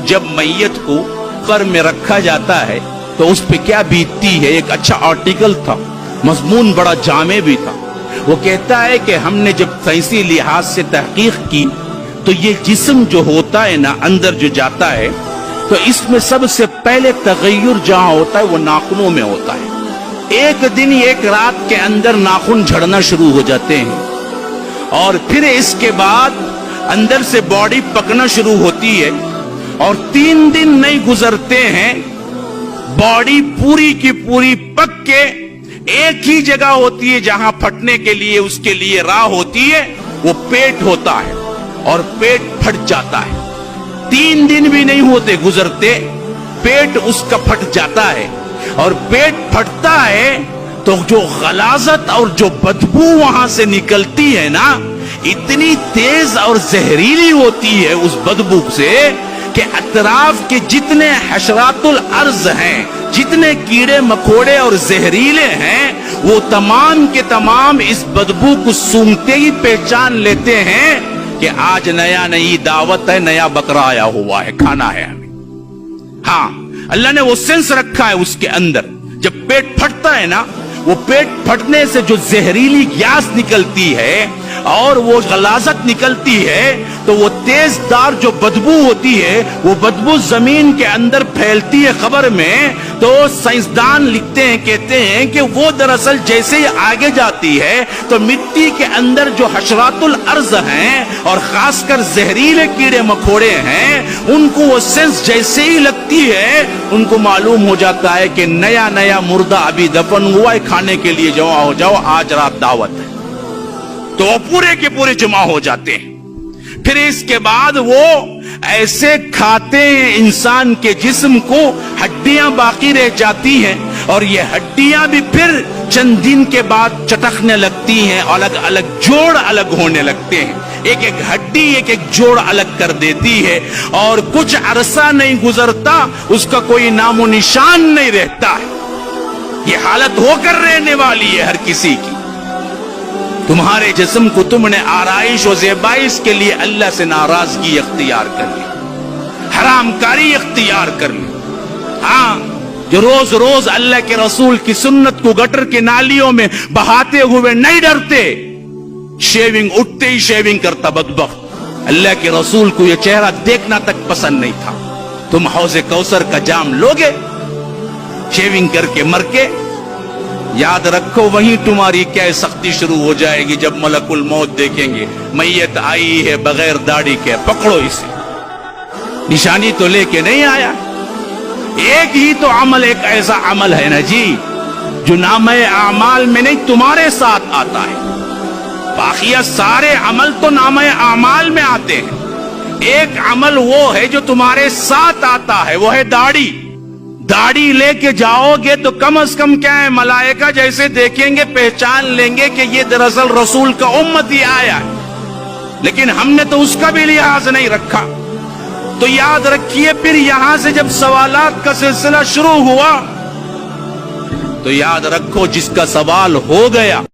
جب میت کو قبر میں رکھا جاتا ہے تو اس پہ کیا بیتتی ہے. ایک اچھا آرٹیکل تھا, مضمون بڑا جامع بھی تھا. وہ کہتا ہے کہ ہم نے جب سائنسی لحاظ سے تحقیق کی تو یہ جسم جو ہوتا ہے نا, اندر جو جاتا ہے, تو اس میں سب سے پہلے تغیر جہاں ہوتا ہے وہ ناخنوں میں ہوتا ہے. ایک دن ایک رات کے اندر ناخن جھڑنا شروع ہو جاتے ہیں, اور پھر اس کے بعد اندر سے باڈی پکنا شروع ہوتی ہے, اور 3 دن نہیں گزرتے ہیں باڈی پوری کی پوری پک کے ایک ہی جگہ ہوتی ہے جہاں پھٹنے کے لیے اس کے لیے راہ ہوتی ہے, وہ پیٹ ہوتا ہے, اور پیٹ پھٹ جاتا ہے. 3 دن بھی نہیں ہوتے گزرتے, پیٹ اس کا پھٹ جاتا ہے, اور پیٹ پھٹتا ہے تو جو غلاظت اور جو بدبو وہاں سے نکلتی ہے نا, اتنی تیز اور زہریلی ہوتی ہے اس بدبو سے کہ اطراف کے جتنے حشرات الارض ہیں, جتنے کیڑے مکوڑے اور زہریلے ہیں, وہ تمام کے تمام اس بدبو کو سونگتے ہی پہچان لیتے ہیں کہ آج نئی دعوت ہے, نیا بکرا آیا ہوا ہے, کھانا ہے ہمیں. ہاں, اللہ نے وہ سینس رکھا ہے اس کے اندر. جب پیٹ پھٹتا ہے نا, وہ پیٹ پھٹنے سے جو زہریلی گیس نکلتی ہے اور وہ غلاظت نکلتی ہے, تو وہ تیز دار جو بدبو ہوتی ہے, وہ بدبو زمین کے اندر پھیلتی ہے قبر میں. تو سائنسدان لکھتے ہیں, کہتے ہیں کہ وہ دراصل جیسے ہی آگے جاتی ہے تو مٹی کے اندر جو حشرات الارض ہیں اور خاص کر زہریلے کیڑے مکوڑے ہیں, ان کو وہ سینس جیسے ہی لگتی ہے, ان کو معلوم ہو جاتا ہے کہ نیا مردہ ابھی دفن ہوا ہے, کھانے کے لیے جمع ہو جاؤ, آج رات دعوت ہے. تو وہ پورے کے پورے جمع ہو جاتے ہیں. پھر اس کے بعد وہ ایسے کھاتے ہیں انسان کے جسم کو, ہڈیاں باقی رہ جاتی ہیں, اور یہ ہڈیاں بھی پھر چند دن کے بعد چٹکنے لگتی ہیں, الگ الگ جوڑ الگ ہونے لگتے ہیں. ایک ایک ہڈی ایک ایک جوڑ الگ کر دیتی ہے, اور کچھ عرصہ نہیں گزرتا اس کا کوئی نام و نشان نہیں رہتا ہے. یہ حالت ہو کر رہنے والی ہے ہر کسی کی. تمہارے جسم کو تم نے آرائش و زیبائش کے لیے اللہ سے ناراضگی اختیار کر لی, حرام کاری اختیار کر لی. ہاں, جو روز روز اللہ کے رسول کی سنت کو گٹر کے نالیوں میں بہاتے ہوئے نہیں ڈرتے, شیونگ اٹھتے ہی شیونگ کرتا بدبخت. اللہ کے رسول کو یہ چہرہ دیکھنا تک پسند نہیں تھا. تم حوض کوثر کا جام لوگے شیونگ کر کے مر کے, یاد رکھو وہیں تمہاری کیا سختی شروع ہو جائے گی جب ملک الموت دیکھیں گے میت آئی ہے بغیر داڑھی کے, پکڑو اسے. نشانی تو لے کے نہیں آیا. ایک ہی تو عمل, ایک ایسا عمل ہے نا جی جو نامہ اعمال میں نہیں تمہارے ساتھ آتا ہے. باقی سارے عمل تو نامہ اعمال میں آتے ہیں. ایک عمل وہ ہے جو تمہارے ساتھ آتا ہے, وہ ہے داڑھی. داڑھی لے کے جاؤ گے تو کم از کم کیا ہے, ملائکہ جیسے دیکھیں گے پہچان لیں گے کہ یہ دراصل رسول کا امتی آیا ہے. لیکن ہم نے تو اس کا بھی لحاظ نہیں رکھا. تو یاد رکھیے, پھر یہاں سے جب سوالات کا سلسلہ شروع ہوا تو یاد رکھو جس کا سوال ہو گیا